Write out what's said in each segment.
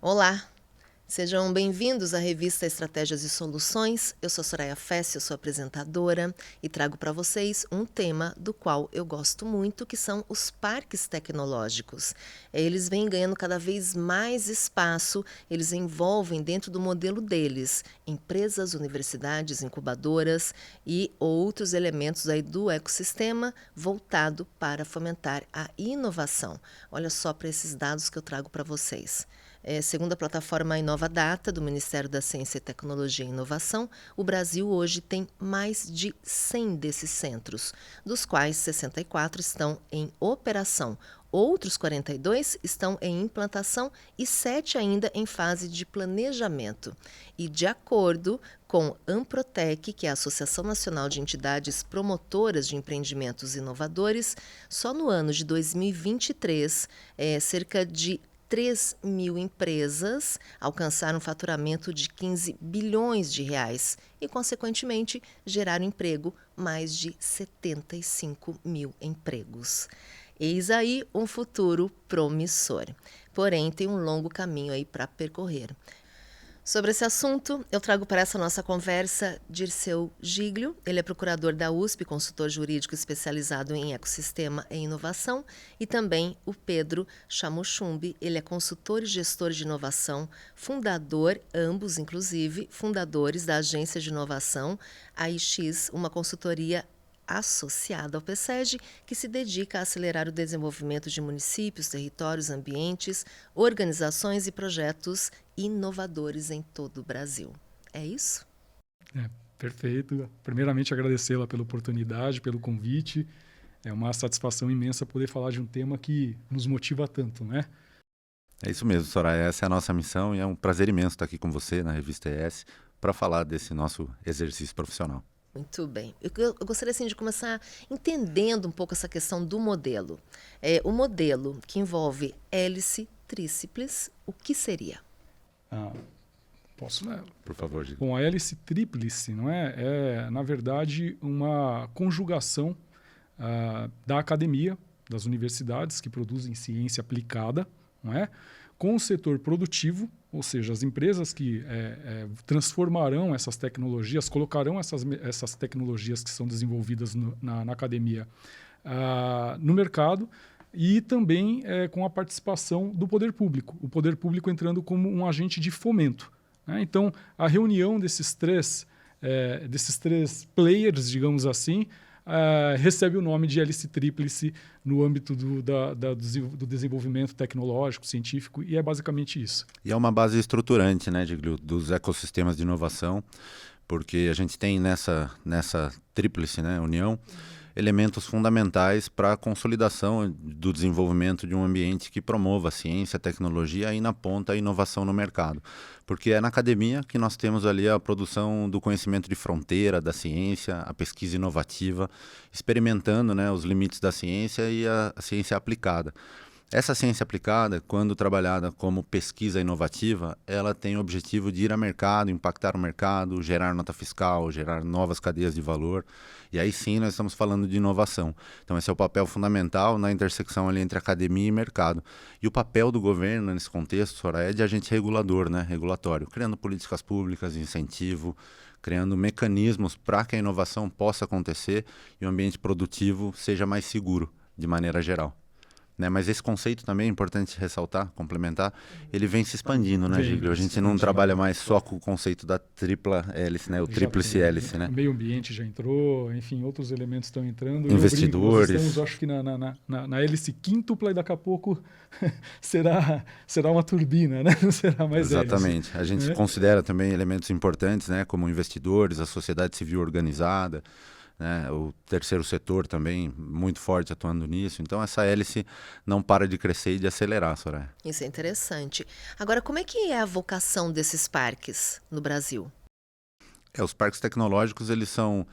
Olá, sejam bem-vindos à revista Estratégias e Soluções. Eu sou Soraya Fess, eu sou apresentadora e trago para vocês um tema do qual eu gosto muito, que são os parques tecnológicos. Eles vêm ganhando cada vez mais espaço, eles envolvem dentro do modelo deles empresas, universidades, incubadoras e outros elementos aí do ecossistema voltado para fomentar a inovação. Olha só para esses dados que eu trago para vocês. Segundo a plataforma Inovadata, do Ministério da Ciência, Tecnologia e Inovação, o Brasil hoje tem mais de 100 desses centros, dos quais 64 estão em operação. Outros 42 estão em implantação e 7 ainda em fase de planejamento. E de acordo com a Amprotec, que é a Associação Nacional de Entidades Promotoras de Empreendimentos Inovadores, só no ano de 2023, cerca de 3 mil empresas alcançaram um faturamento de 15 bilhões de reais e, consequentemente, geraram emprego mais de 75 mil empregos. Eis aí um futuro promissor. Porém, tem um longo caminho aí para percorrer. Sobre esse assunto, eu trago para essa nossa conversa Dirceu Giglio. Ele é procurador da USP, consultor jurídico especializado em ecossistema e inovação, e também o Pedro Chamochumbi. Ele é consultor e gestor de inovação, fundador, ambos inclusive, fundadores da agência de inovação AIX, uma consultoria associada ao PSEG, que se dedica a acelerar o desenvolvimento de municípios, territórios, ambientes, organizações e projetos inovadores em todo o Brasil. É isso? Perfeito. Primeiramente, agradecê-la pela oportunidade, pelo convite. É uma satisfação imensa poder falar de um tema que nos motiva tanto, né? É isso mesmo, Soraya. Essa é a nossa missão e é um prazer imenso estar aqui com você na Revista ES para falar desse nosso exercício profissional. Muito bem. Eu gostaria assim, de começar entendendo um pouco essa questão do modelo. O modelo que envolve hélice tríplice, o que seria? Posso, né? Por favor, Giglio. Bom, a hélice tríplice, não é? É, na verdade, uma conjugação da academia, das universidades que produzem ciência aplicada, não é? Com o setor produtivo, ou seja, as empresas que transformarão essas tecnologias, colocarão essas tecnologias que são desenvolvidas na academia no mercado, e também com a participação do poder público, o poder público entrando como um agente de fomento. Né? Então, a reunião desses três players, digamos assim, recebe o nome de hélice tríplice no âmbito do desenvolvimento tecnológico, científico, e é basicamente isso. E é uma base estruturante, né, Giglio, dos ecossistemas de inovação, porque a gente tem nessa tríplice, né, união, elementos fundamentais para a consolidação do desenvolvimento de um ambiente que promova a ciência, a tecnologia e, na ponta, a inovação no mercado. Porque é na academia que nós temos ali a produção do conhecimento de fronteira, da ciência, a pesquisa inovativa, experimentando, né, os limites da ciência e a ciência aplicada. Essa ciência aplicada, quando trabalhada como pesquisa inovativa, ela tem o objetivo de ir ao mercado, impactar o mercado, gerar nota fiscal, gerar novas cadeias de valor. E aí sim nós estamos falando de inovação. Então esse é o papel fundamental na intersecção ali entre academia e mercado. E o papel do governo nesse contexto, Soraya, é de agente regulador, né? Regulatório, criando políticas públicas, incentivo, criando mecanismos para que a inovação possa acontecer e o ambiente produtivo seja mais seguro, de maneira geral. Né? Mas esse conceito também é importante ressaltar, complementar, ele vem se expandindo, né, Giglio? A gente não trabalha mais só com o conceito da tripla hélice, né? O tríplice hélice, né? O meio ambiente já entrou, enfim, outros elementos estão entrando. Investidores. Nós estamos, acho que na hélice quíntupla, e daqui a pouco será uma turbina, né? Não será mais hélice. Exatamente. A gente considera também elementos importantes, né? Como investidores, a sociedade civil organizada, né, o terceiro setor também muito forte atuando nisso. Então essa hélice não para de crescer e de acelerar, Soraya. Isso é interessante. Agora, como é que é a vocação desses parques no Brasil? Os parques tecnológicos, eles são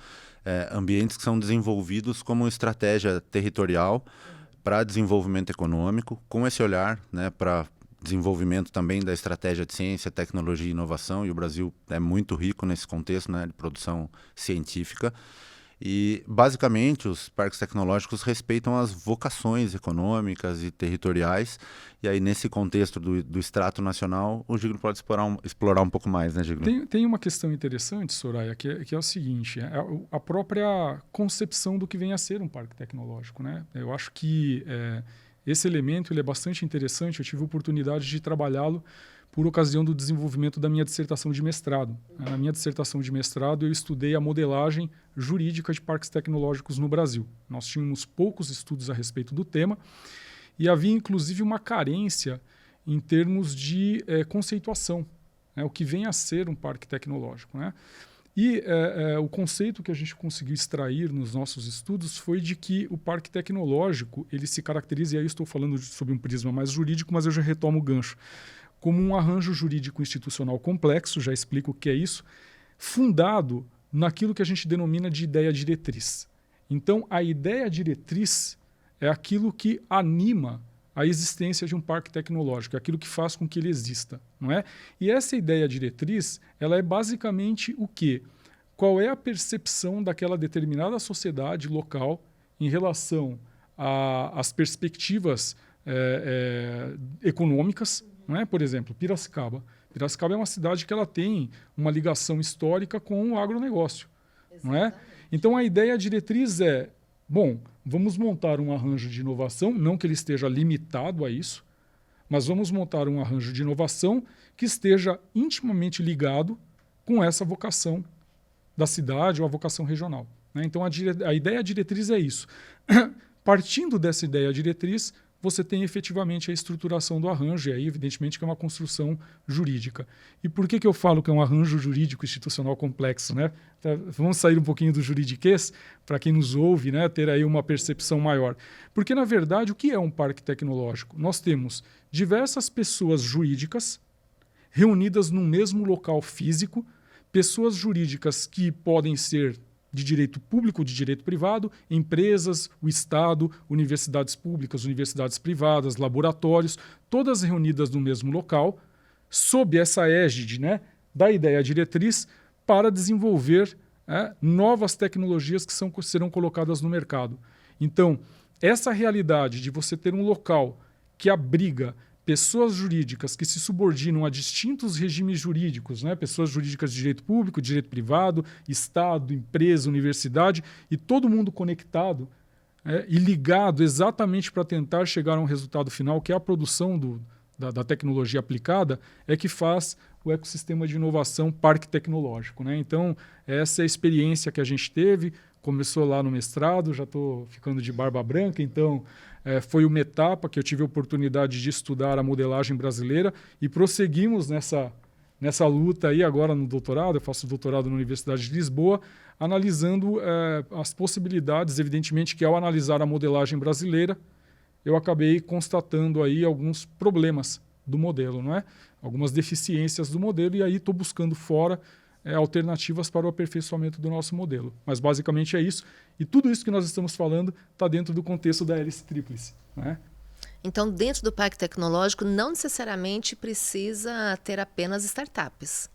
ambientes que são desenvolvidos como estratégia territorial para desenvolvimento econômico, com esse olhar, né, para desenvolvimento também da estratégia de ciência, tecnologia e inovação, e o Brasil é muito rico nesse contexto, né, de produção científica. E, basicamente, os parques tecnológicos respeitam as vocações econômicas e territoriais. E aí, nesse contexto do extrato nacional, o Giglo pode explorar um pouco mais, né, Giglo? Tem uma questão interessante, Soraya, que é o seguinte, a própria concepção do que vem a ser um parque tecnológico, né? Eu acho que esse elemento ele é bastante interessante. Eu tive a oportunidade de trabalhá-lo por ocasião do desenvolvimento da minha dissertação de mestrado. Na minha dissertação de mestrado, eu estudei a modelagem jurídica de parques tecnológicos no Brasil. Nós tínhamos poucos estudos a respeito do tema e havia, inclusive, uma carência em termos de conceituação, né, o que vem a ser um parque tecnológico, né? E o conceito que a gente conseguiu extrair nos nossos estudos foi de que o parque tecnológico ele se caracteriza, e aí estou falando sobre um prisma mais jurídico, mas eu já retomo o gancho, como um arranjo jurídico institucional complexo, já explico o que é isso, fundado naquilo que a gente denomina de ideia diretriz. Então, a ideia diretriz é aquilo que anima a existência de um parque tecnológico, é aquilo que faz com que ele exista, não é? E essa ideia diretriz, ela é basicamente o quê? Qual é a percepção daquela determinada sociedade local em relação às perspectivas econômicas, não é? Por exemplo, Piracicaba. Piracicaba é uma cidade que ela tem uma ligação histórica com o agronegócio, não é? Então a ideia diretriz é, bom, vamos montar um arranjo de inovação, não que ele esteja limitado a isso, mas vamos montar um arranjo de inovação que esteja intimamente ligado com essa vocação da cidade ou a vocação regional, né? Então a ideia diretriz é isso. Partindo dessa ideia diretriz, você tem efetivamente a estruturação do arranjo, e aí, evidentemente, que é uma construção jurídica. E por que eu falo que é um arranjo jurídico institucional complexo, né? Vamos sair um pouquinho do juridiquês, para quem nos ouve, né, ter aí uma percepção maior. Porque, na verdade, o que é um parque tecnológico? Nós temos diversas pessoas jurídicas reunidas num mesmo local físico, pessoas jurídicas que podem ser de direito público, de direito privado, empresas, o Estado, universidades públicas, universidades privadas, laboratórios, todas reunidas no mesmo local, sob essa égide, né, da ideia diretriz, para desenvolver novas tecnologias que serão colocadas no mercado. Então, essa realidade de você ter um local que abriga pessoas jurídicas que se subordinam a distintos regimes jurídicos, né? Pessoas jurídicas de direito público, de direito privado, Estado, empresa, universidade, e todo mundo conectado e ligado exatamente para tentar chegar a um resultado final, que é a produção da tecnologia aplicada, é que faz o ecossistema de inovação parque tecnológico, né? Então, essa é a experiência que a gente teve, começou lá no mestrado, já estou ficando de barba branca, então foi uma etapa que eu tive a oportunidade de estudar a modelagem brasileira e prosseguimos nessa luta aí agora no doutorado. Eu faço doutorado na Universidade de Lisboa, analisando as possibilidades. Evidentemente que ao analisar a modelagem brasileira, eu acabei constatando aí alguns problemas do modelo, não é? Algumas deficiências do modelo, e aí estou buscando fora alternativas para o aperfeiçoamento do nosso modelo. Mas basicamente é isso. E tudo isso que nós estamos falando está dentro do contexto da hélice tríplice, né? Então, dentro do parque tecnológico, não necessariamente precisa ter apenas startups.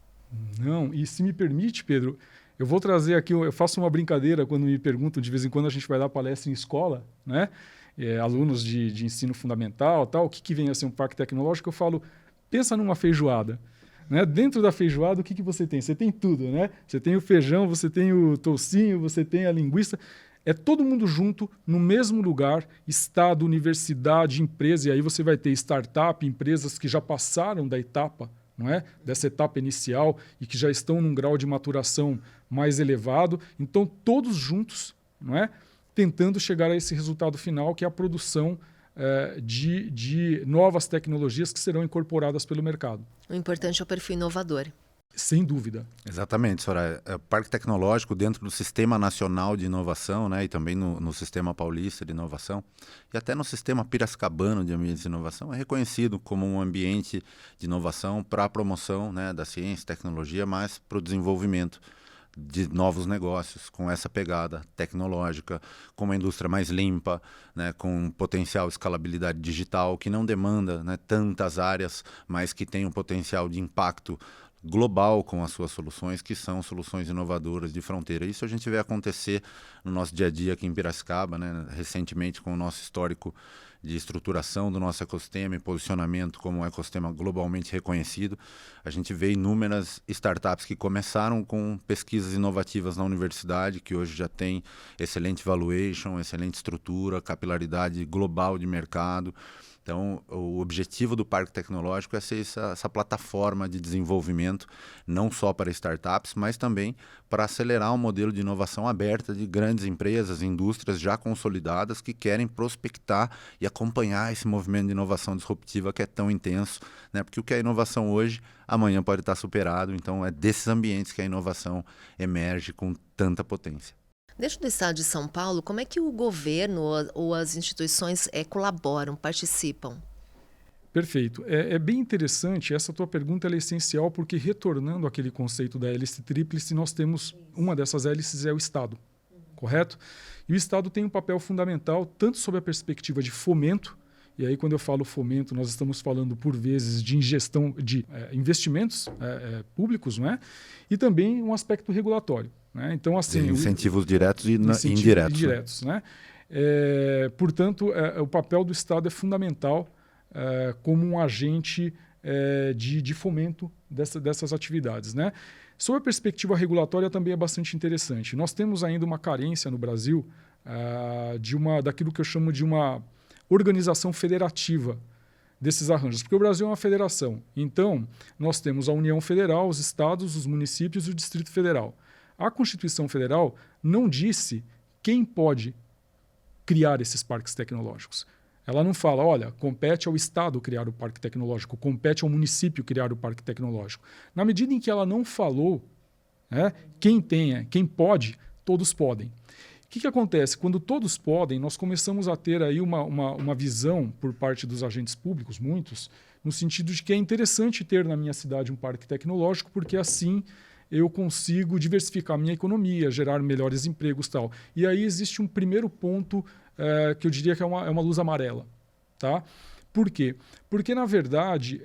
Não, e se me permite, Pedro, eu vou trazer aqui, eu faço uma brincadeira quando me perguntam, de vez em quando a gente vai dar palestra em escola, né? Alunos de ensino fundamental, tal, o que vem a ser um parque tecnológico, eu falo, pensa numa feijoada. Né? Dentro da feijoada, o que você tem? Você tem tudo, né? Você tem o feijão, você tem o toucinho, você tem a linguiça. É todo mundo junto, no mesmo lugar, Estado, universidade, empresa, e aí você vai ter startup, empresas que já passaram da etapa, não é? Dessa etapa inicial e que já estão num grau de maturação mais elevado. Então, todos juntos, não é? Tentando chegar a esse resultado final, que é a produção de novas tecnologias que serão incorporadas pelo mercado. O importante é o perfil inovador. Sem dúvida. Exatamente, Soraya. O Parque Tecnológico dentro do Sistema Nacional de Inovação, né, e também no Sistema Paulista de Inovação, e até no Sistema Piracicabano de Ambientes de Inovação, é reconhecido como um ambiente de inovação para a promoção, né, da ciência e tecnologia, mas para o desenvolvimento de novos negócios, com essa pegada tecnológica, com uma indústria mais limpa, né, com potencial escalabilidade digital, que não demanda, né, tantas áreas, mas que tem um potencial de impacto global com as suas soluções, que são soluções inovadoras de fronteira. Isso a gente vê acontecer no nosso dia a dia aqui em Piracicaba, né? Recentemente com o nosso histórico de estruturação do nosso ecossistema e posicionamento como um ecossistema globalmente reconhecido. A gente vê inúmeras startups que começaram com pesquisas inovativas na universidade, que hoje já tem excelente valuation, excelente estrutura, capilaridade global de mercado. Então, o objetivo do Parque Tecnológico é ser essa plataforma de desenvolvimento, não só para startups, mas também para acelerar um modelo de inovação aberta de grandes empresas, indústrias já consolidadas que querem prospectar e acompanhar esse movimento de inovação disruptiva que é tão intenso, né? Porque o que é inovação hoje, amanhã pode estar superado. Então, é desses ambientes que a inovação emerge com tanta potência. Dentro do estado de São Paulo, como é que o governo ou as instituições colaboram, participam? Perfeito. É bem interessante, essa tua pergunta é essencial, porque retornando àquele conceito da hélice tríplice, nós temos uma dessas hélices é o Estado, correto? E o Estado tem um papel fundamental, tanto sob a perspectiva de fomento, e aí quando eu falo fomento, nós estamos falando por vezes de ingestão de investimentos públicos, não é? E também um aspecto regulatório. Né? Então, assim, incentivos diretos e indiretos. Né? Portanto, o papel do Estado é fundamental como um agente de fomento dessas atividades. Né? Sob a perspectiva regulatória também é bastante interessante. Nós temos ainda uma carência no Brasil daquilo que eu chamo de uma organização federativa desses arranjos, porque o Brasil é uma federação. Então, nós temos a União Federal, os estados, os municípios e o Distrito Federal. A Constituição Federal não disse quem pode criar esses parques tecnológicos. Ela não fala, olha, compete ao Estado criar o parque tecnológico, compete ao município criar o parque tecnológico. Na medida em que ela não falou, quem pode, todos podem. O que acontece? Quando todos podem, nós começamos a ter aí uma visão por parte dos agentes públicos, muitos, no sentido de que é interessante ter na minha cidade um parque tecnológico, porque assim eu consigo diversificar minha economia, gerar melhores empregos e tal. E aí existe um primeiro ponto que eu diria que é uma luz amarela. Tá? Por quê? Porque, na verdade,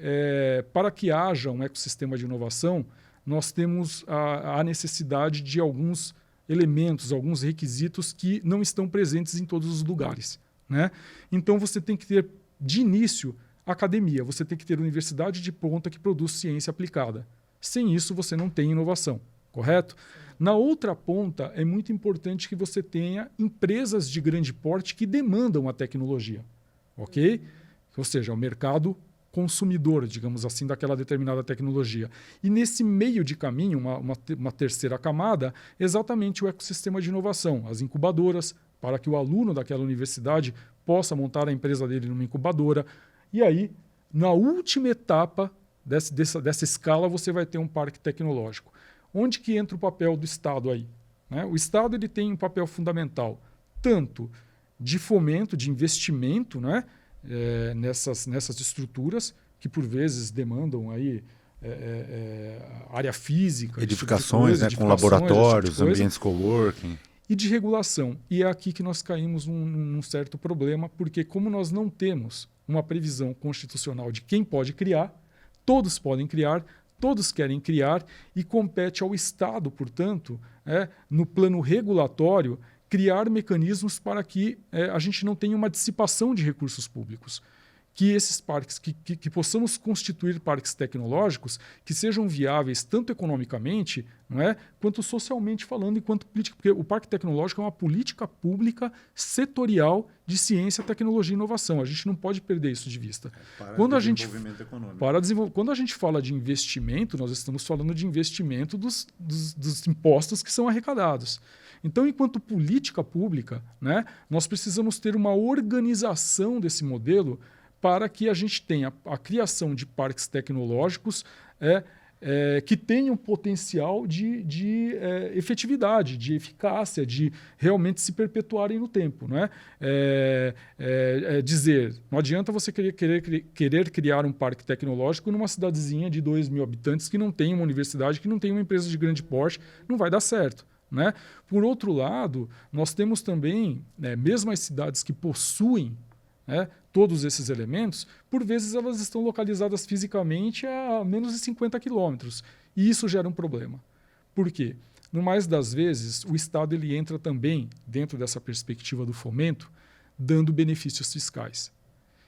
para que haja um ecossistema de inovação, nós temos a necessidade de alguns elementos, alguns requisitos que não estão presentes em todos os lugares. Né? Então, você tem que ter, de início, academia. Você tem que ter universidade de ponta que produz ciência aplicada. Sem isso, você não tem inovação, correto? Na outra ponta, é muito importante que você tenha empresas de grande porte que demandam a tecnologia, ok? Ou seja, o mercado consumidor, digamos assim, daquela determinada tecnologia. E nesse meio de caminho, uma terceira camada, exatamente o ecossistema de inovação, as incubadoras, para que o aluno daquela universidade possa montar a empresa dele numa incubadora. E aí, na última etapa dessa escala, você vai ter um parque tecnológico. Onde que entra o papel do Estado aí? Né? O Estado ele tem um papel fundamental, tanto de fomento, de investimento, né? Nessas estruturas, que por vezes demandam aí, área física, edificações, tipo com laboratórios, ambientes coworking. E de regulação. E é aqui que nós caímos num certo problema, porque como nós não temos uma previsão constitucional de quem pode criar, todos podem criar, todos querem criar, e compete ao Estado, portanto, no plano regulatório, criar mecanismos para que a gente não tenha uma dissipação de recursos públicos. Que esses parques, que possamos constituir parques tecnológicos que sejam viáveis tanto economicamente, não é, quanto socialmente falando, enquanto política, porque o parque tecnológico é uma política pública setorial de ciência, tecnologia e inovação. A gente não pode perder isso de vista. Quando a gente fala de investimento, nós estamos falando de investimento dos impostos que são arrecadados. Então, enquanto política pública, né, nós precisamos ter uma organização desse modelo para que a gente tenha a criação de parques tecnológicos que tenham potencial de efetividade, de eficácia, de realmente se perpetuarem no tempo. Não é? Dizer, não adianta você querer criar um parque tecnológico numa cidadezinha de 2.000 habitantes que não tem uma universidade, que não tem uma empresa de grande porte, não vai dar certo. Né? Por outro lado, nós temos também, mesmo as cidades que possuem todos esses elementos, por vezes elas estão localizadas fisicamente a menos de 50 quilômetros. E isso gera um problema. Por quê? No mais das vezes, o Estado ele entra também, dentro dessa perspectiva do fomento, dando benefícios fiscais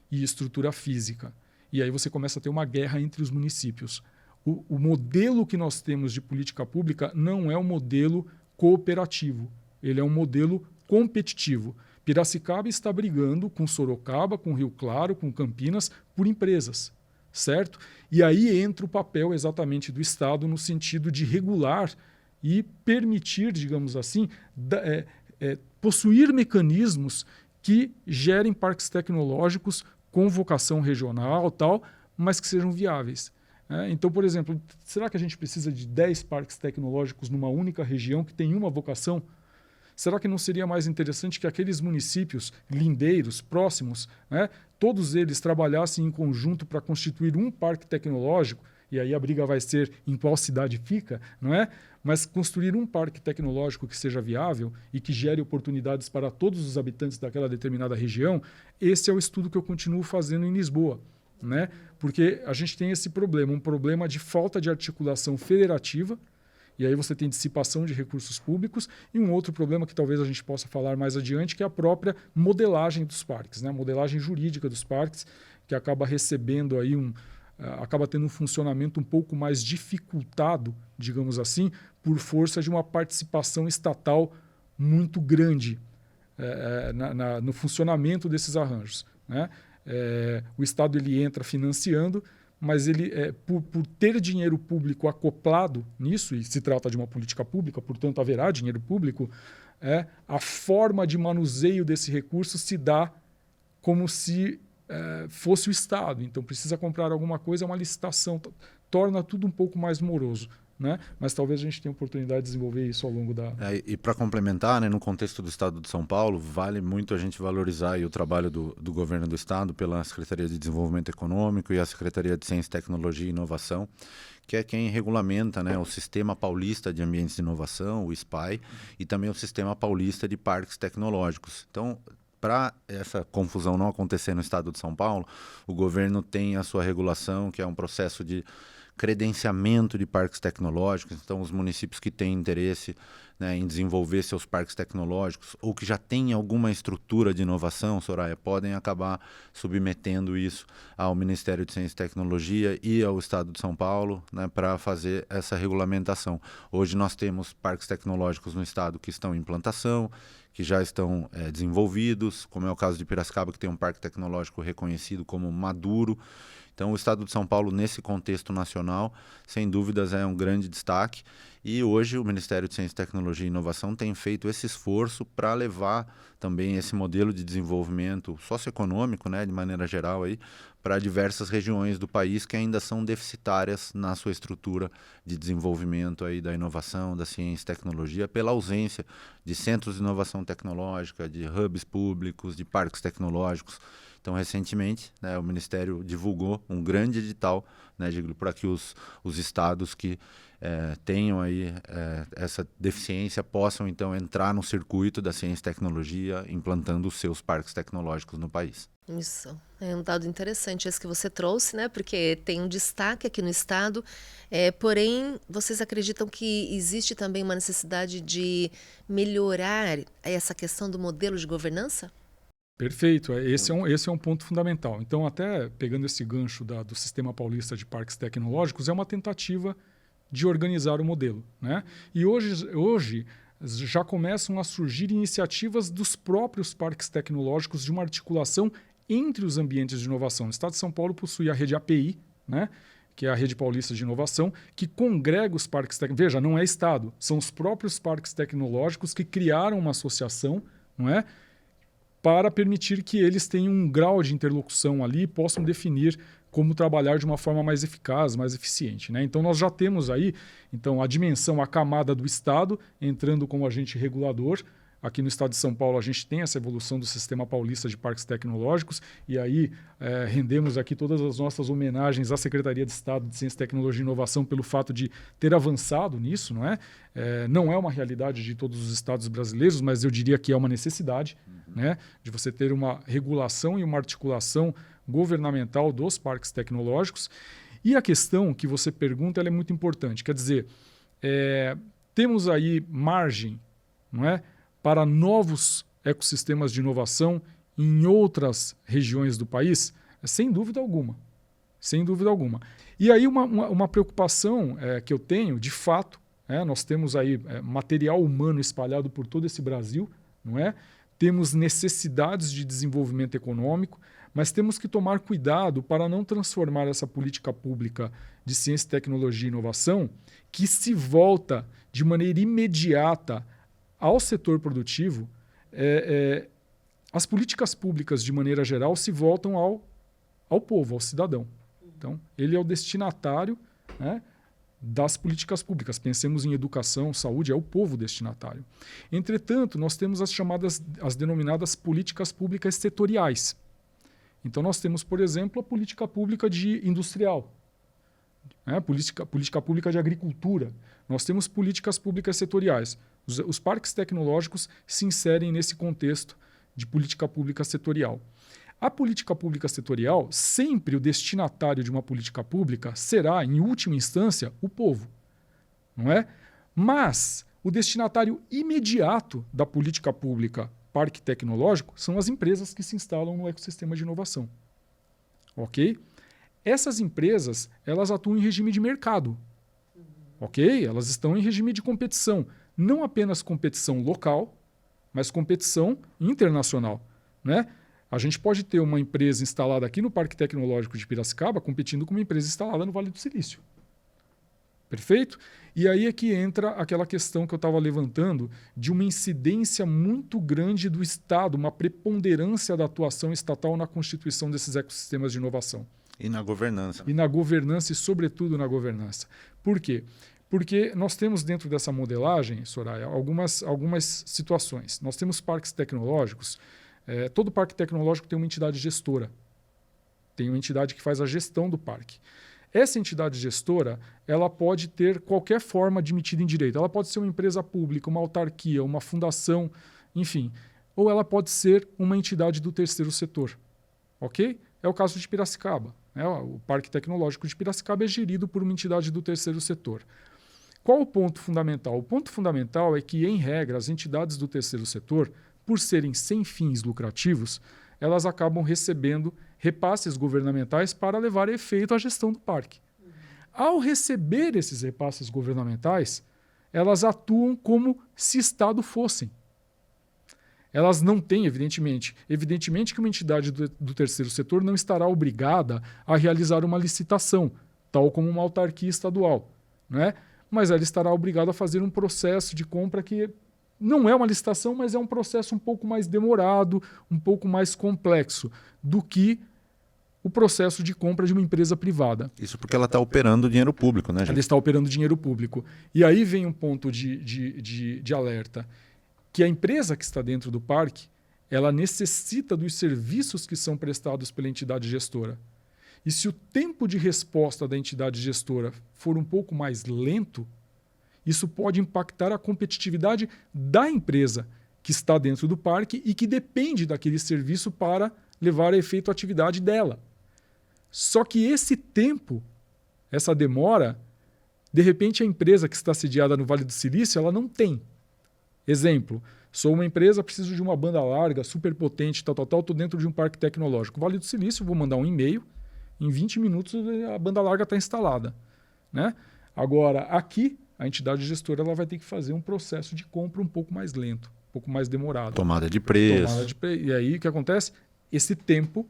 e estrutura física. E aí você começa a ter uma guerra entre os municípios. O modelo que nós temos de política pública não é um modelo cooperativo, ele é um modelo competitivo. Piracicaba está brigando com Sorocaba, com Rio Claro, com Campinas, por empresas, certo? E aí entra o papel exatamente do Estado no sentido de regular e permitir, digamos assim, possuir mecanismos que gerem parques tecnológicos com vocação regional, tal, mas que sejam viáveis. Então, por exemplo, será que a gente precisa de 10 parques tecnológicos numa única região que tem uma vocação? Será que não seria mais interessante que aqueles municípios lindeiros, próximos, todos eles trabalhassem em conjunto para constituir um parque tecnológico? E aí a briga vai ser em qual cidade fica, não é? Mas construir um parque tecnológico que seja viável e que gere oportunidades para todos os habitantes daquela determinada região, esse é o estudo que eu continuo fazendo em Lisboa, né? Porque a gente tem esse problema, um problema de falta de articulação federativa, e aí você tem dissipação de recursos públicos, e um outro problema que talvez a gente possa falar mais adiante, que é a própria modelagem dos parques, né? A modelagem jurídica dos parques, que acaba recebendo aí acaba tendo um funcionamento um pouco mais dificultado, digamos assim, por força de uma participação estatal muito grande no funcionamento desses arranjos, né? O Estado ele entra financiando, mas ele, por ter dinheiro público acoplado nisso, e se trata de uma política pública, portanto haverá dinheiro público, a forma de manuseio desse recurso se dá como se fosse o Estado. Então precisa comprar alguma coisa, é uma licitação, torna tudo um pouco mais moroso, né? Mas talvez a gente tenha oportunidade de desenvolver isso ao longo da... E para complementar, né, no contexto do Estado de São Paulo, vale muito a gente valorizar aí o trabalho do governo do Estado pela Secretaria de Desenvolvimento Econômico e a Secretaria de Ciência, Tecnologia e Inovação, que é quem regulamenta, né, o Sistema Paulista de Ambientes de Inovação, o SPAI, e também o Sistema Paulista de Parques Tecnológicos. Então, para essa confusão não acontecer no Estado de São Paulo, o governo tem a sua regulação, que é um processo de credenciamento de parques tecnológicos. Então, os municípios que têm interesse, né, em desenvolver seus parques tecnológicos ou que já têm alguma estrutura de inovação, Soraya, podem acabar submetendo isso ao Ministério de Ciência e Tecnologia e ao Estado de São Paulo, né, para fazer essa regulamentação. Hoje nós temos parques tecnológicos no Estado que estão em implantação, que já estão desenvolvidos, como é o caso de Piracicaba, que tem um parque tecnológico reconhecido como maduro. Então, o Estado de São Paulo, nesse contexto nacional, sem dúvidas, é um grande destaque. E hoje o Ministério de Ciência, Tecnologia e Inovação tem feito esse esforço para levar também esse modelo de desenvolvimento socioeconômico, né, de maneira geral, para diversas regiões do país que ainda são deficitárias na sua estrutura de desenvolvimento aí da inovação, da ciência e tecnologia, pela ausência de centros de inovação tecnológica, de hubs públicos, de parques tecnológicos. Então, recentemente, né, o Ministério divulgou um grande edital, né, para que os estados que tenham aí essa deficiência possam, então, entrar no circuito da ciência e tecnologia, implantando os seus parques tecnológicos no país. Isso, é um dado interessante esse que você trouxe, né? Porque tem um destaque aqui no estado, porém, vocês acreditam que existe também uma necessidade de melhorar essa questão do modelo de governança? Perfeito, esse é um ponto fundamental. Então, até pegando esse gancho do Sistema Paulista de Parques Tecnológicos, é uma tentativa de organizar o modelo, né? E hoje já começam a surgir iniciativas dos próprios parques tecnológicos de uma articulação entre os ambientes de inovação. O Estado de São Paulo possui a rede API, né, que é a Rede Paulista de Inovação, que congrega os parques tecnológicos. Veja, não é Estado, são os próprios parques tecnológicos que criaram uma associação, não é, para permitir que eles tenham um grau de interlocução ali e possam definir como trabalhar de uma forma mais eficaz, mais eficiente, né? Então, nós já temos aí a dimensão, a camada do Estado entrando como agente regulador. Aqui no Estado de São Paulo, a gente tem essa evolução do Sistema Paulista de Parques Tecnológicos e aí rendemos aqui todas as nossas homenagens à Secretaria de Estado de Ciência, Tecnologia e Inovação pelo fato de ter avançado nisso, não é? Não é uma realidade de todos os estados brasileiros, mas eu diria que é uma necessidade, né, de você ter uma regulação e uma articulação governamental dos parques tecnológicos. E a questão que você pergunta ela é muito importante. Quer dizer, temos aí margem, não é, para novos ecossistemas de inovação em outras regiões do país? Sem dúvida alguma. Sem dúvida alguma. E aí uma preocupação que eu tenho, de fato, nós temos aí material humano espalhado por todo esse Brasil, não é? Temos necessidades de desenvolvimento econômico, mas temos que tomar cuidado para não transformar essa política pública de ciência, tecnologia e inovação, que se volta de maneira imediata ao setor produtivo. As políticas públicas, de maneira geral, se voltam ao povo, ao cidadão. Então, ele é o destinatário, né, das políticas públicas. Pensemos em educação, saúde, é o povo destinatário. Entretanto, nós temos as denominadas políticas públicas setoriais. Então, nós temos, por exemplo, a política pública de industrial, política pública de agricultura. Nós temos políticas públicas setoriais. Os parques tecnológicos se inserem nesse contexto de política pública setorial. A política pública setorial, sempre o destinatário de uma política pública será, em última instância, o povo, não é? Mas o destinatário imediato da política pública parque tecnológico são as empresas que se instalam no ecossistema de inovação. Ok? Essas empresas, elas atuam em regime de mercado. Ok? Elas estão em regime de competição. Não apenas competição local, mas competição internacional, né? A gente pode ter uma empresa instalada aqui no Parque Tecnológico de Piracicaba competindo com uma empresa instalada no Vale do Silício. Perfeito? E aí é que entra aquela questão que eu estava levantando de uma incidência muito grande do Estado, uma preponderância da atuação estatal na constituição desses ecossistemas de inovação. E na governança. E na governança, e sobretudo na governança. Por quê? Porque nós temos dentro dessa modelagem, Soraya, algumas situações. Nós temos parques tecnológicos. Todo parque tecnológico tem uma entidade gestora. Tem uma entidade que faz a gestão do parque. Essa entidade gestora, ela pode ter qualquer forma admitida em direito. Ela pode ser uma empresa pública, uma autarquia, uma fundação, enfim. Ou ela pode ser uma entidade do terceiro setor. Ok? É o caso de Piracicaba. O Parque Tecnológico de Piracicaba é gerido por uma entidade do terceiro setor. Qual o ponto fundamental? O ponto fundamental é que, em regra, as entidades do terceiro setor, por serem sem fins lucrativos, elas acabam recebendo repasses governamentais para levar a efeito a gestão do parque. Ao receber esses repasses governamentais, elas atuam como se Estado fossem. Elas não têm, evidentemente que uma entidade do terceiro setor não estará obrigada a realizar uma licitação, tal como uma autarquia estadual, né? Mas ela estará obrigada a fazer um processo de compra que não é uma licitação, mas é um processo um pouco mais demorado, um pouco mais complexo do que o processo de compra de uma empresa privada. Isso porque ela está operando dinheiro público, né, gente? Ela está operando dinheiro público. E aí vem um ponto de alerta, que a empresa que está dentro do parque, ela necessita dos serviços que são prestados pela entidade gestora. E se o tempo de resposta da entidade gestora for um pouco mais lento, isso pode impactar a competitividade da empresa que está dentro do parque e que depende daquele serviço para levar a efeito a atividade dela. Só que esse tempo, essa demora, de repente a empresa que está sediada no Vale do Silício, ela não tem. Exemplo, sou uma empresa, preciso de uma banda larga, super potente, estou dentro de um parque tecnológico. Vale do Silício, vou mandar um e-mail, em 20 minutos a banda larga está instalada, né? Agora, aqui, a entidade gestora ela vai ter que fazer um processo de compra um pouco mais lento, um pouco mais demorado. Tomada de preço. E aí o que acontece? Esse tempo,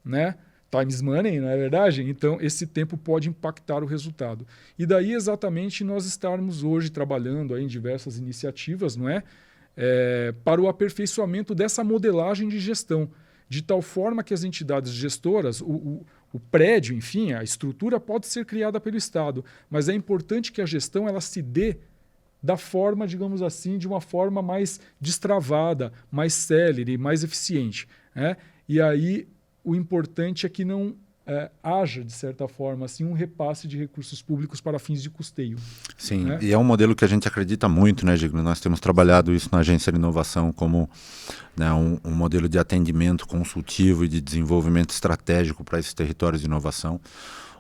né? Time's money, não é verdade? Então, esse tempo pode impactar o resultado. E daí exatamente nós estarmos hoje trabalhando aí em diversas iniciativas, não é? Para o aperfeiçoamento dessa modelagem de gestão, de tal forma que as entidades gestoras, o prédio, enfim, a estrutura pode ser criada pelo Estado, mas é importante que a gestão ela se dê da forma, digamos assim, de uma forma mais destravada, mais célere, mais eficiente, né? E aí o importante é que não haja, de certa forma, assim, um repasse de recursos públicos para fins de custeio. Sim, né? E é um modelo que a gente acredita muito, né, Giglio? Nós temos trabalhado isso na Agência de Inovação como, né, um modelo de atendimento consultivo e de desenvolvimento estratégico para esses territórios de inovação,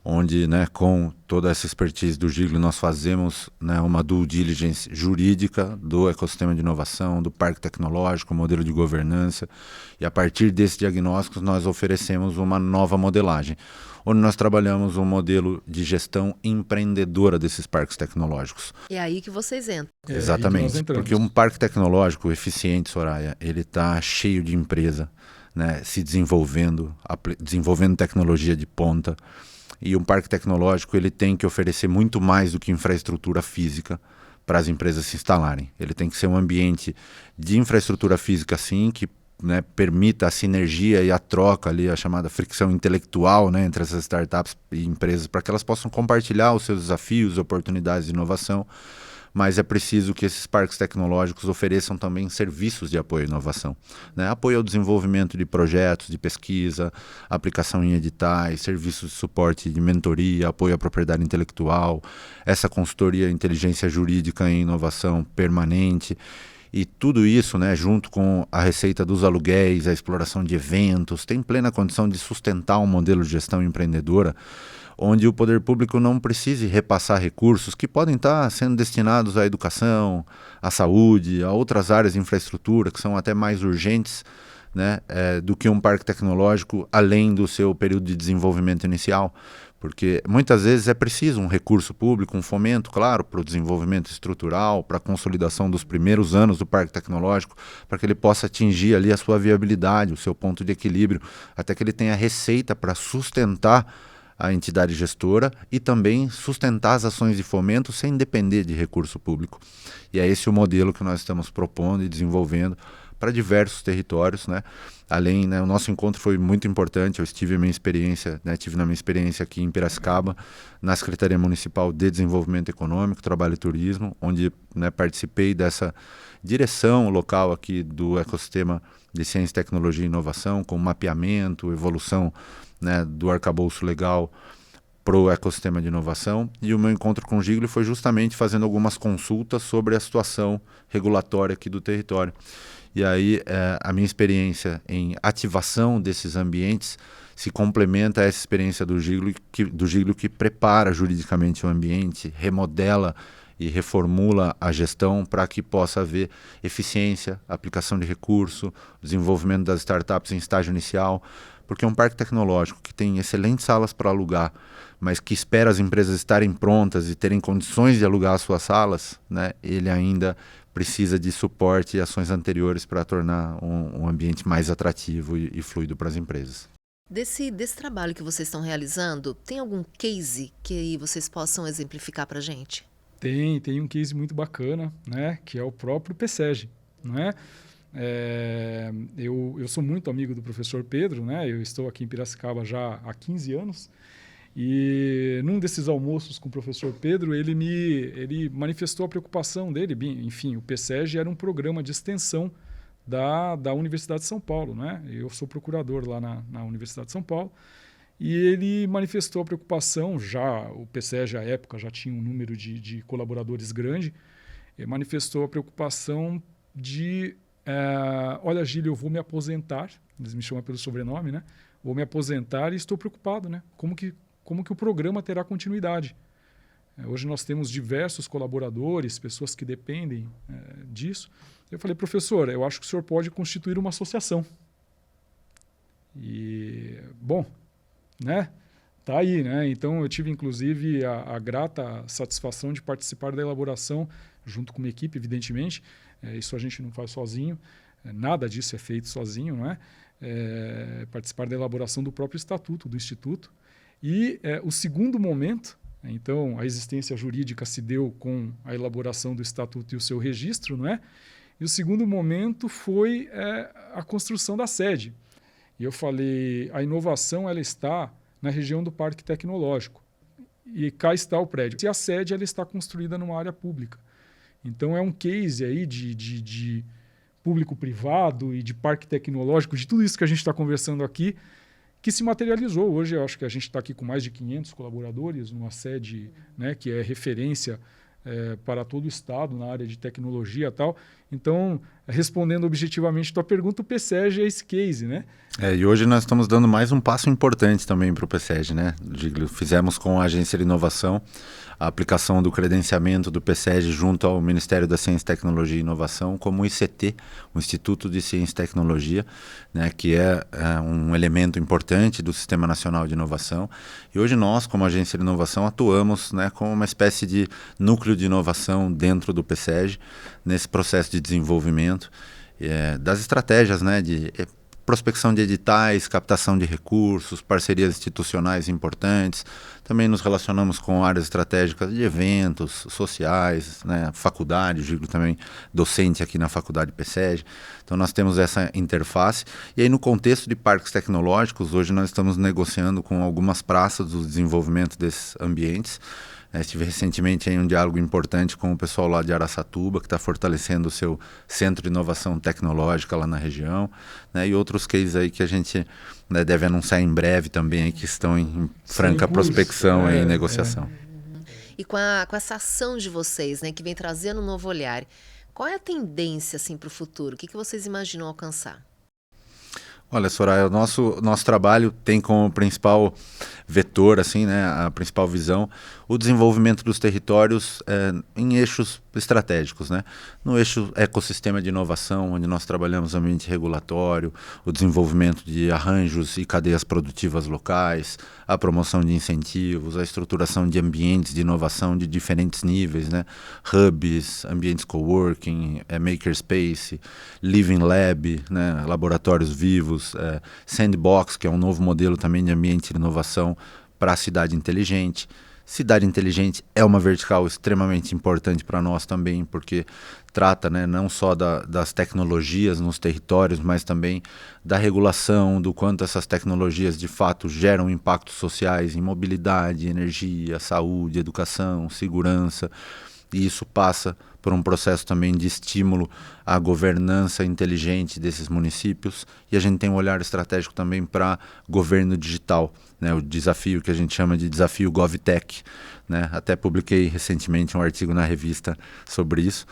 onde, né, com toda essa expertise do Giglio, nós fazemos, né, uma due diligence jurídica do ecossistema de inovação, do parque tecnológico, modelo de governança, e a partir desses diagnósticos nós oferecemos uma nova modelagem, onde nós trabalhamos um modelo de gestão empreendedora desses parques tecnológicos. É aí que vocês entram. Exatamente, porque um parque tecnológico eficiente, Soraya, ele está cheio de empresa, né, se desenvolvendo tecnologia de ponta. E um parque tecnológico ele tem que oferecer muito mais do que infraestrutura física para as empresas se instalarem. Ele tem que ser um ambiente de infraestrutura física, sim, que, né, permita a sinergia e a troca ali, a chamada fricção intelectual, né, entre essas startups e empresas, para que elas possam compartilhar os seus desafios, oportunidades de inovação. Mas é preciso que esses parques tecnológicos ofereçam também serviços de apoio à inovação, né? Apoio ao desenvolvimento de projetos de pesquisa, aplicação em editais, serviços de suporte de mentoria, apoio à propriedade intelectual, essa consultoria inteligência jurídica em inovação permanente. E tudo isso, né, junto com a receita dos aluguéis, a exploração de eventos, tem plena condição de sustentar um modelo de gestão empreendedora onde o poder público não precise repassar recursos que podem estar sendo destinados à educação, à saúde, a outras áreas de infraestrutura que são até mais urgentes, né, do que um parque tecnológico além do seu período de desenvolvimento inicial. Porque muitas vezes é preciso um recurso público, um fomento, claro, para o desenvolvimento estrutural, para a consolidação dos primeiros anos do parque tecnológico, para que ele possa atingir ali a sua viabilidade, o seu ponto de equilíbrio, até que ele tenha receita para sustentar a entidade gestora e também sustentar as ações de fomento sem depender de recurso público. E é esse o modelo que nós estamos propondo e desenvolvendo para diversos territórios, né? Além, né, o nosso encontro foi muito importante. Eu tive na minha experiência aqui em Piracicaba, na Secretaria Municipal de Desenvolvimento Econômico, Trabalho e Turismo, onde, né, participei dessa direção local aqui do ecossistema de ciência, tecnologia e inovação, com mapeamento, evolução, né, do arcabouço legal para o ecossistema de inovação. E o meu encontro com o Giglio foi justamente fazendo algumas consultas sobre a situação regulatória aqui do território. E aí a minha experiência em ativação desses ambientes se complementa a essa experiência do Giglio que prepara juridicamente o ambiente, remodela e reformula a gestão para que possa haver eficiência, aplicação de recurso, desenvolvimento das startups em estágio inicial, porque um parque tecnológico que tem excelentes salas para alugar, mas que espera as empresas estarem prontas e terem condições de alugar as suas salas, né, ele ainda precisa de suporte e ações anteriores para tornar um ambiente mais atrativo e fluido para as empresas. Desse trabalho que vocês estão realizando, tem algum case que vocês possam exemplificar para a gente? Tem um case muito bacana, né, que é o próprio PSEG, não é? Eu sou muito amigo do professor Pedro, né? Eu estou aqui em Piracicaba já há 15 anos e num desses almoços com o professor Pedro, ele manifestou a preocupação dele. Enfim, o PSEG era um programa de extensão da Universidade de São Paulo, né? Eu sou procurador lá na Universidade de São Paulo. E ele manifestou a preocupação, o PSEG à época já tinha um número de colaboradores grande, ele manifestou a preocupação de, olha, Giglio, eu vou me aposentar, eles me chamam pelo sobrenome, né? Vou me aposentar e estou preocupado, né? Como que o programa terá continuidade? Hoje nós temos diversos colaboradores, pessoas que dependem disso. Eu falei, professor, eu acho que o senhor pode constituir uma associação. E, bom, né? Tá aí, né? Então eu tive inclusive a grata satisfação de participar da elaboração junto com uma equipe, evidentemente. Isso a gente não faz sozinho, nada disso é feito sozinho, não é? Participar da elaboração do próprio estatuto do Instituto. E o segundo momento, então a existência jurídica se deu com a elaboração do estatuto e o seu registro, não é? E o segundo momento foi a construção da sede. E eu falei, a inovação ela está na região do Parque Tecnológico. E cá está o prédio. E a sede ela está construída numa área pública. Então é um case aí de público-privado e de parque tecnológico, de tudo isso que a gente está conversando aqui, que se materializou. Hoje eu acho que a gente está aqui com mais de 500 colaboradores numa sede, né, que é referência para todo o estado na área de tecnologia e tal. Então, respondendo objetivamente a tua pergunta, o PSEG é esse case, né? E hoje nós estamos dando mais um passo importante também para o PSEG, né? Fizemos com a Agência de Inovação a aplicação do credenciamento do PSEG junto ao Ministério da Ciência, Tecnologia e Inovação como ICT, o Instituto de Ciência e Tecnologia, né? Que é um elemento importante do Sistema Nacional de Inovação. E hoje nós, como Agência de Inovação, atuamos, né, como uma espécie de núcleo de inovação dentro do PSEG, nesse processo de desenvolvimento das estratégias, né, de prospecção de editais, captação de recursos, parcerias institucionais importantes. Também nos relacionamos com áreas estratégicas de eventos sociais, né, faculdade, digo também docente aqui na Faculdade PSEG. Então nós temos essa interface. E aí no contexto de parques tecnológicos, hoje nós estamos negociando com algumas praças do desenvolvimento desses ambientes. Estive recentemente em um diálogo importante com o pessoal lá de Araçatuba, que está fortalecendo o seu centro de inovação tecnológica lá na região, né, e outros cases aí que a gente, né, deve anunciar em breve também, aí, que estão em franca prospecção e negociação. E com essa ação de vocês, né, que vem trazendo um novo olhar, qual é a tendência assim, para o futuro? O que vocês imaginam alcançar? Olha, Soraya, o nosso trabalho tem como principal vetor, assim, né, a principal visão, o desenvolvimento dos territórios em eixos estratégicos, né? No eixo ecossistema de inovação, onde nós trabalhamos ambiente regulatório, o desenvolvimento de arranjos e cadeias produtivas locais, a promoção de incentivos, a estruturação de ambientes de inovação de diferentes níveis, né? Hubs, ambientes coworking, makerspace, living lab, né? Laboratórios vivos, sandbox, que é um novo modelo também de ambiente de inovação para a cidade inteligente. Cidade inteligente é uma vertical extremamente importante para nós também, porque trata, né, não só das tecnologias nos territórios, mas também da regulação, do quanto essas tecnologias de fato geram impactos sociais em mobilidade, energia, saúde, educação, segurança. E isso passa por um processo também de estímulo à governança inteligente desses municípios. E a gente tem um olhar estratégico também para governo digital, né? O desafio que a gente chama de desafio GovTech, né? Até publiquei recentemente um artigo na revista sobre isso.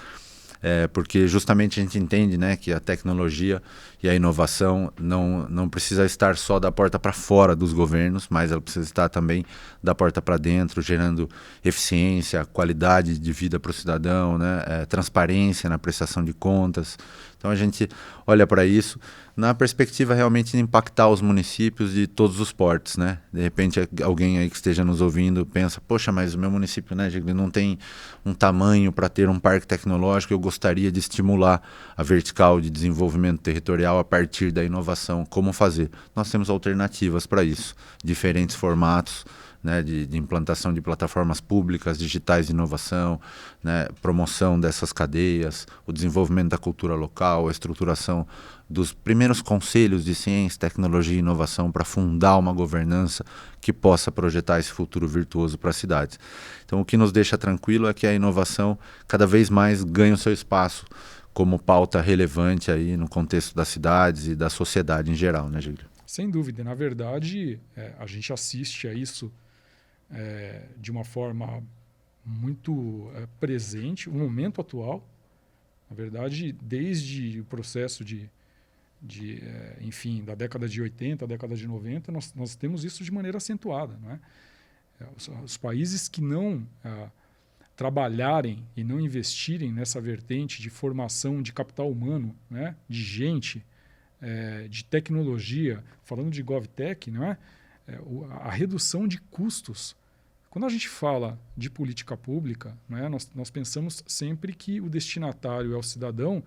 Porque justamente a gente entende, né, que a tecnologia e a inovação não precisa estar só da porta para fora dos governos, mas ela precisa estar também da porta para dentro, gerando eficiência, qualidade de vida para o cidadão, né, transparência na prestação de contas. Então a gente olha para isso na perspectiva realmente de impactar os municípios de todos os portes, né? De repente alguém aí que esteja nos ouvindo pensa, poxa, mas o meu município, né, ele não tem um tamanho para ter um parque tecnológico, eu gostaria de estimular a vertical de desenvolvimento territorial a partir da inovação. Como fazer? Nós temos alternativas para isso, diferentes formatos, né, de implantação de plataformas públicas, digitais de inovação, né, promoção dessas cadeias, o desenvolvimento da cultura local, a estruturação dos primeiros conselhos de ciência, tecnologia e inovação para fundar uma governança que possa projetar esse futuro virtuoso para as cidades. Então, o que nos deixa tranquilo é que a inovação cada vez mais ganha o seu espaço como pauta relevante aí no contexto das cidades e da sociedade em geral, né, Gílio? Sem dúvida. Na verdade, a gente assiste a isso de uma forma muito presente, o momento atual. Na verdade, desde o processo enfim, da década de 80, década de 90, nós temos isso de maneira acentuada. Não é? Os países que não trabalharem e não investirem nessa vertente de formação de capital humano, né, de gente, de tecnologia, falando de GovTech, não é? A redução de custos. Quando a gente fala de política pública, né, nós pensamos sempre que o destinatário é o cidadão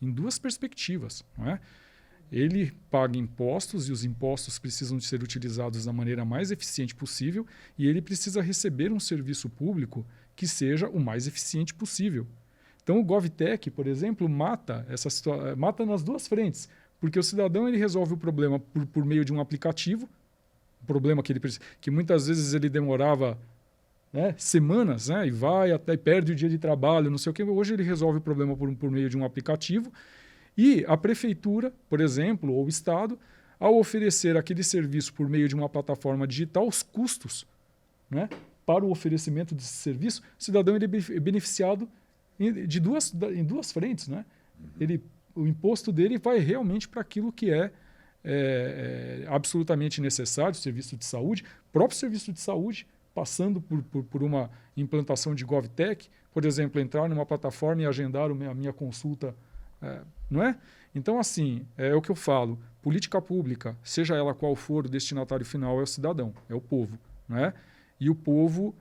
em duas perspectivas. Não é? Ele paga impostos e os impostos precisam de ser utilizados da maneira mais eficiente possível e ele precisa receber um serviço público que seja o mais eficiente possível. Então o GovTech, por exemplo, mata nas duas frentes, porque o cidadão ele resolve o problema por meio de um aplicativo, problema que muitas vezes ele demorava, né, semanas, né, e vai até perde o dia de trabalho, não sei o quê. Hoje ele resolve o problema por meio de um aplicativo. E a prefeitura, por exemplo, ou o Estado, ao oferecer aquele serviço por meio de uma plataforma digital, os custos, né, para o oferecimento desse serviço, o cidadão ele é beneficiado em duas frentes, né? O imposto dele vai realmente para aquilo que é absolutamente necessário, serviço de saúde, próprio serviço de saúde, passando por uma implantação de GovTech, por exemplo, entrar numa plataforma e agendar a minha consulta, não é? Então, assim, é o que eu falo, política pública, seja ela qual for, o destinatário final é o cidadão, é o povo, não é? E o povo,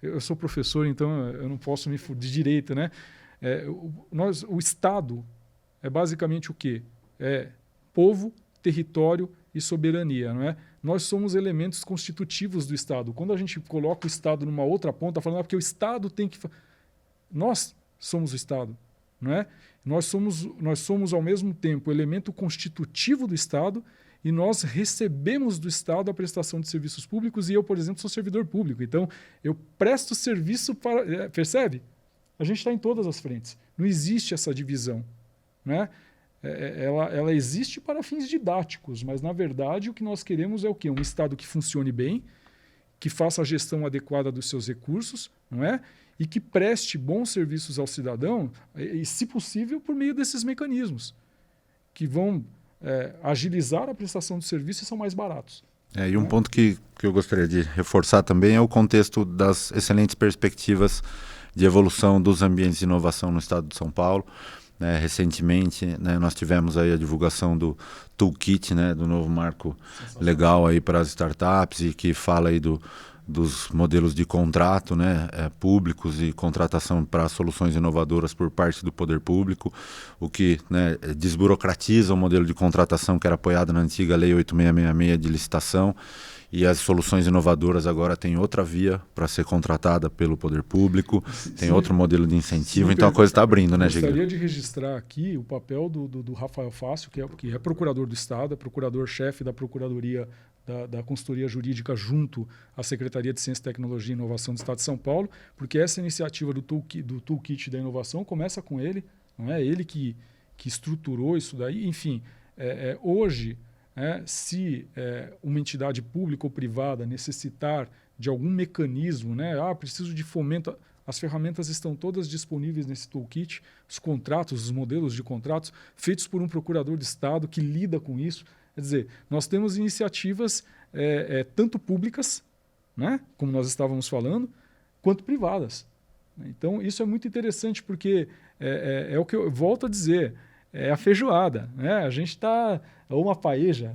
eu sou professor, então eu não posso me de direito, né? O Estado é basicamente o quê? É povo, território e soberania, não é? Nós somos elementos constitutivos do Estado. Quando a gente coloca o Estado numa outra ponta, falando porque o Estado tem que... Nós somos o Estado, não é? Nós somos ao mesmo tempo o elemento constitutivo do Estado e nós recebemos do Estado a prestação de serviços públicos e eu, por exemplo, sou servidor público. Então, eu presto serviço para... Percebe? A gente está em todas as frentes. Não existe essa divisão, né? Ela existe para fins didáticos, mas, na verdade, o que nós queremos é o quê? Um Estado que funcione bem, que faça a gestão adequada dos seus recursos, não é? E que preste bons serviços ao cidadão, e, se possível, por meio desses mecanismos, que vão agilizar a prestação de serviços e são mais baratos. E um ponto que eu gostaria de reforçar também é o contexto das excelentes perspectivas de evolução dos ambientes de inovação no estado de São Paulo. Recentemente, nós tivemos aí a divulgação do Toolkit, do novo marco legal aí para as startups e que fala aí dos modelos de contrato, públicos e contratação para soluções inovadoras por parte do poder público, o que desburocratiza o modelo de contratação que era apoiado na antiga Lei 8666 de licitação. E as soluções inovadoras agora têm outra via para ser contratada pelo poder público, tem outro modelo de incentivo, então a coisa está abrindo, né, Giglio? Eu gostaria de registrar aqui o papel do Rafael Fácio, que é procurador do Estado, é procurador-chefe da Procuradoria da Consultoria Jurídica junto à Secretaria de Ciência, Tecnologia e Inovação do Estado de São Paulo, porque essa iniciativa do Toolkit da Inovação começa com ele, não é? Ele que estruturou isso daí. Enfim, hoje... se uma entidade pública ou privada necessitar de algum mecanismo, preciso de fomento, as ferramentas estão todas disponíveis nesse toolkit, os contratos, os modelos de contratos feitos por um procurador de Estado que lida com isso. Quer dizer, nós temos iniciativas tanto públicas, como nós estávamos falando, quanto privadas. Então, isso é muito interessante porque é o que eu volto a dizer, é a feijoada, a gente está... ou uma paeja,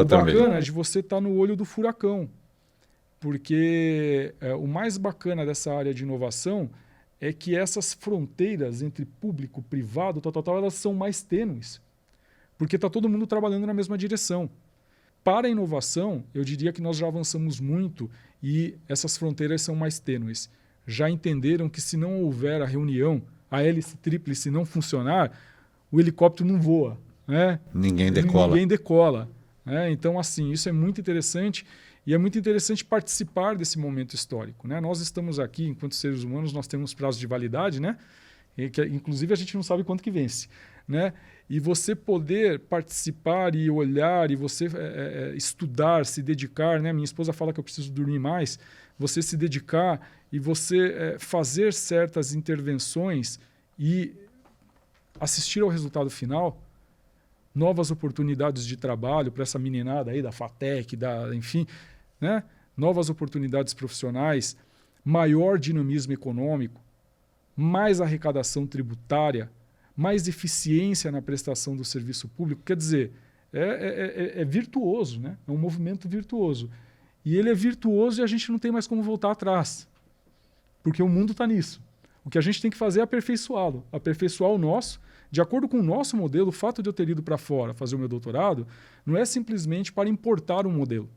bacana de você estar no olho do furacão, porque o mais bacana dessa área de inovação é que essas fronteiras entre público, privado, elas são mais tênues, porque está todo mundo trabalhando na mesma direção. Para a inovação, eu diria que nós já avançamos muito e essas fronteiras são mais tênues. Já entenderam que se não houver a reunião, a hélice tríplice não funcionar, o helicóptero não voa. Ninguém decola. Então, assim, isso é muito interessante e é muito interessante participar desse momento histórico. Nós estamos aqui, enquanto seres humanos, nós temos prazo de validade, e que, inclusive a gente não sabe quanto que vence. E você poder participar e olhar e você estudar, se dedicar, minha esposa fala que eu preciso dormir mais, você se dedicar e você fazer certas intervenções e assistir ao resultado final, novas oportunidades de trabalho para essa meninada aí da FATEC, enfim, novas oportunidades profissionais, maior dinamismo econômico, mais arrecadação tributária, mais eficiência na prestação do serviço público. Quer dizer, é virtuoso, é um movimento virtuoso. E ele é virtuoso e a gente não tem mais como voltar atrás, porque o mundo está nisso. O que a gente tem que fazer é aperfeiçoá-lo, aperfeiçoar o nosso, de acordo com o nosso modelo. O fato de eu ter ido para fora fazer o meu doutorado não é simplesmente para importar um modelo.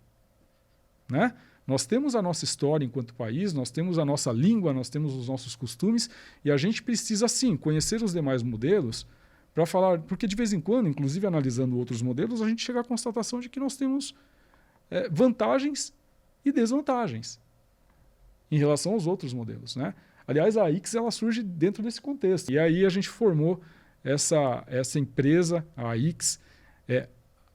Nós temos a nossa história enquanto país, nós temos a nossa língua, nós temos os nossos costumes e a gente precisa, sim, conhecer os demais modelos para falar, porque de vez em quando, inclusive analisando outros modelos, a gente chega à constatação de que nós temos vantagens e desvantagens em relação aos outros modelos. Aliás, a AIX ela surge dentro desse contexto. E aí a gente formou essa empresa, a AIX,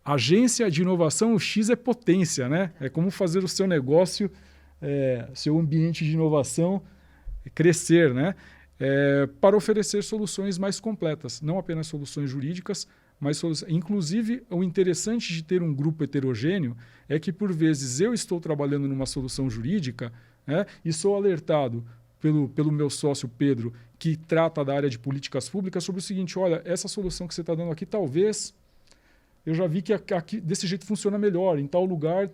Agência de Inovação, o X é potência, É como fazer o seu negócio, seu ambiente de inovação crescer, para oferecer soluções mais completas, não apenas soluções jurídicas, mas inclusive o interessante de ter um grupo heterogêneo é que, por vezes, eu estou trabalhando numa solução jurídica, né, e sou alertado pelo meu sócio Pedro, que trata da área de políticas públicas, sobre o seguinte: olha, essa solução que você está dando aqui, talvez eu já vi que aqui desse jeito funciona melhor, em tal lugar,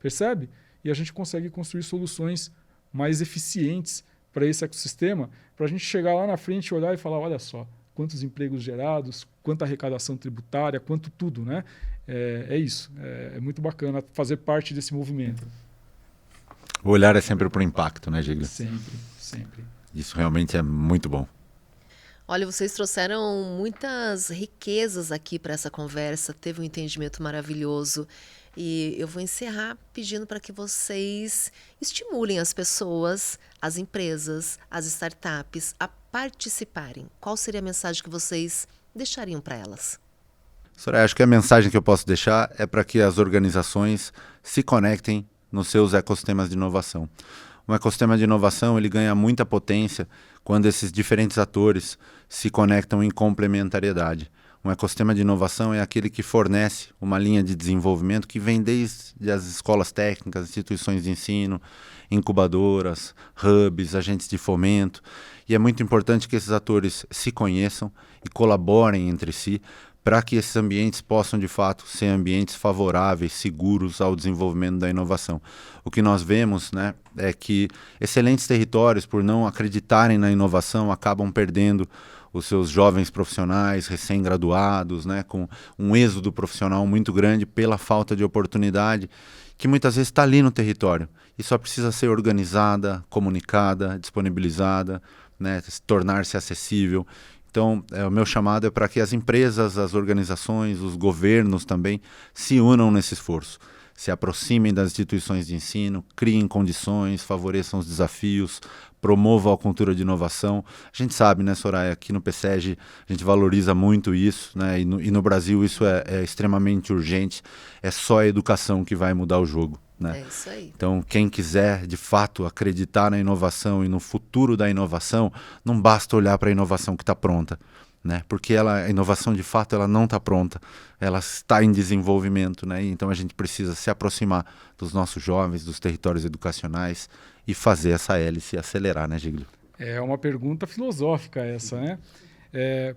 percebe? E a gente consegue construir soluções mais eficientes para esse ecossistema, para a gente chegar lá na frente e olhar e falar: olha só, quantos empregos gerados, quanta arrecadação tributária, quanto tudo, né? É isso. É muito bacana fazer parte desse movimento. O olhar é sempre para o impacto, né, Giglio? Sempre, sempre. Isso realmente é muito bom. Olha, vocês trouxeram muitas riquezas aqui para essa conversa, teve um entendimento maravilhoso. E eu vou encerrar pedindo para que vocês estimulem as pessoas, as empresas, as startups a participarem. Qual seria a mensagem que vocês deixariam para elas? Soraya, acho que a mensagem que eu posso deixar é para que as organizações se conectem nos seus ecossistemas de inovação. Um ecossistema de inovação ele ganha muita potência quando esses diferentes atores se conectam em complementariedade. Um ecossistema de inovação é aquele que fornece uma linha de desenvolvimento que vem desde as escolas técnicas, instituições de ensino, incubadoras, hubs, agentes de fomento. E é muito importante que esses atores se conheçam e colaborem entre si para que esses ambientes possam, de fato, ser ambientes favoráveis, seguros ao desenvolvimento da inovação. O que nós vemos, né, é que excelentes territórios, por não acreditarem na inovação, acabam perdendo os seus jovens profissionais recém-graduados, né, com um êxodo profissional muito grande pela falta de oportunidade, que muitas vezes está ali no território e só precisa ser organizada, comunicada, disponibilizada, né, tornar-se acessível. Então, o meu chamado é para que as empresas, as organizações, os governos também se unam nesse esforço, se aproximem das instituições de ensino, criem condições, favoreçam os desafios, promovam a cultura de inovação. A gente sabe, né, Soraya, aqui no PSEG a gente valoriza muito isso, né, e no Brasil isso é extremamente urgente, é só a educação que vai mudar o jogo. Né? É isso aí. Então, quem quiser, de fato, acreditar na inovação e no futuro da inovação, não basta olhar para a inovação que está pronta, né? Porque a inovação, de fato, ela não está pronta, ela está em desenvolvimento. Né? Então, a gente precisa se aproximar dos nossos jovens, dos territórios educacionais e fazer essa hélice acelerar, né, Giglio? É uma pergunta filosófica essa, né?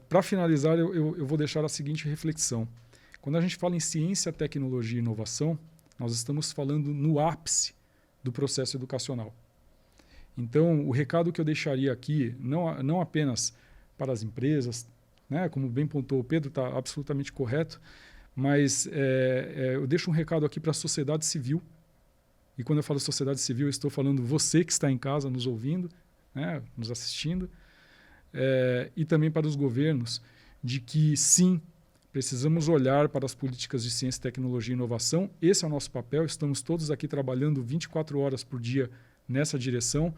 Para finalizar, eu vou deixar a seguinte reflexão. Quando a gente fala em ciência, tecnologia e inovação, nós estamos falando no ápice do processo educacional. Então, o recado que eu deixaria aqui, não apenas para as empresas, né, como bem pontuou o Pedro, está absolutamente correto, mas eu deixo um recado aqui para a sociedade civil. E quando eu falo sociedade civil, eu estou falando você que está em casa nos ouvindo, né, nos assistindo, e também para os governos, de que sim, precisamos olhar para as políticas de ciência, tecnologia e inovação. Esse é o nosso papel. Estamos todos aqui trabalhando 24 horas por dia nessa direção,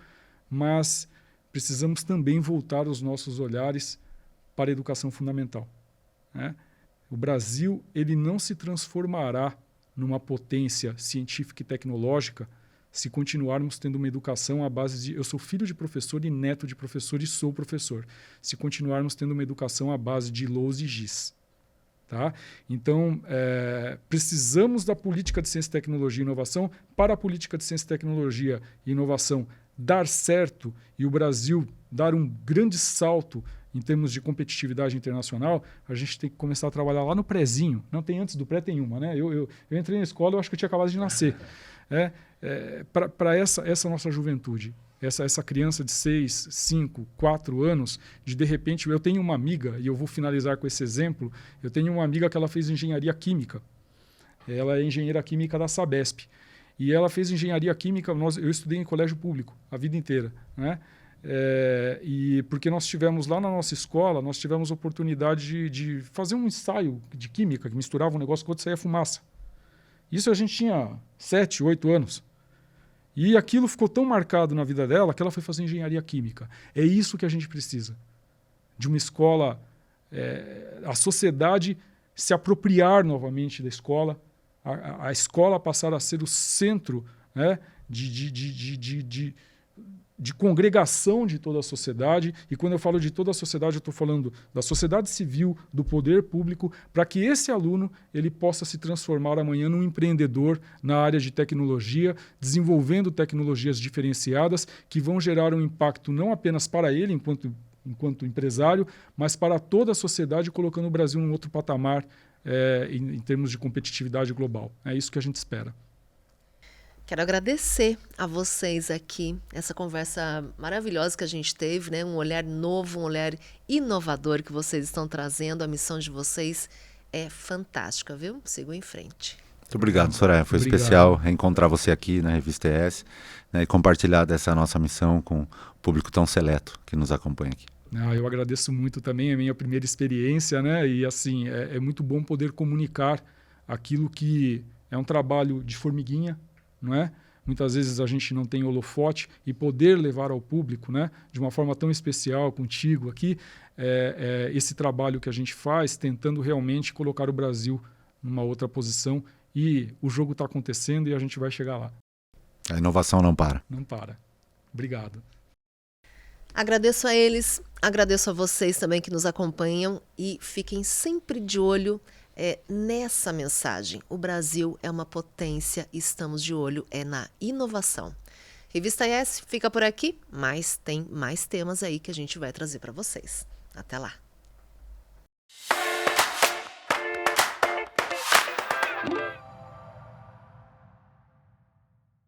mas precisamos também voltar os nossos olhares para a educação fundamental. Né? O Brasil ele não se transformará numa potência científica e tecnológica se continuarmos tendo uma educação à base de... Eu sou filho de professor e neto de professor e sou professor. Se continuarmos tendo uma educação à base de LOAS e GIS. Tá? Então, precisamos da política de ciência, tecnologia e inovação. Para a política de ciência, tecnologia e inovação dar certo e o Brasil dar um grande salto em termos de competitividade internacional, a gente tem que começar a trabalhar lá no prézinho. Não tem antes do pré, tem uma. Né? Eu entrei na escola, eu acho que eu tinha acabado de nascer. Para essa nossa juventude, essa criança de 6, 5, 4 anos, de repente, eu tenho uma amiga, e eu vou finalizar com esse exemplo, eu tenho uma amiga que ela fez engenharia química. Ela é engenheira química da Sabesp. E ela fez engenharia química, eu estudei em colégio público a vida inteira. Né? E porque nós tivemos lá na nossa escola, nós tivemos a oportunidade de fazer um ensaio de química, que misturava um negócio com outro e saía fumaça. Isso a gente tinha 7, 8 anos. E aquilo ficou tão marcado na vida dela que ela foi fazer engenharia química. É isso que a gente precisa. De uma escola, a sociedade se apropriar novamente da escola, a escola passar a ser o centro, né, de congregação de toda a sociedade, e quando eu falo de toda a sociedade, eu estou falando da sociedade civil, do poder público, para que esse aluno ele possa se transformar amanhã num empreendedor na área de tecnologia, desenvolvendo tecnologias diferenciadas que vão gerar um impacto não apenas para ele enquanto empresário, mas para toda a sociedade, colocando o Brasil num outro patamar em termos de competitividade global. É isso que a gente espera. Quero agradecer a vocês aqui, essa conversa maravilhosa que a gente teve, né? Um olhar novo, um olhar inovador que vocês estão trazendo. A missão de vocês é fantástica, viu? Sigam em frente. Muito obrigado, Soraya. Foi Obrigado. Especial reencontrar você aqui na Revista ES, né, e compartilhar dessa nossa missão com o público tão seleto que nos acompanha aqui. Eu agradeço muito também, é a minha primeira experiência, né? E assim, é muito bom poder comunicar aquilo que é um trabalho de formiguinha, não é? Muitas vezes a gente não tem holofote, e poder levar ao público, né, de uma forma tão especial contigo aqui, esse trabalho que a gente faz, tentando realmente colocar o Brasil numa outra posição, e o jogo está acontecendo e a gente vai chegar lá. A inovação não para. Não para. Obrigado. Agradeço a eles, agradeço a vocês também que nos acompanham, e fiquem sempre de olho nessa mensagem. O Brasil é uma potência, estamos de olho na inovação. Revista ES fica por aqui, mas tem mais temas aí que a gente vai trazer para vocês. Até lá!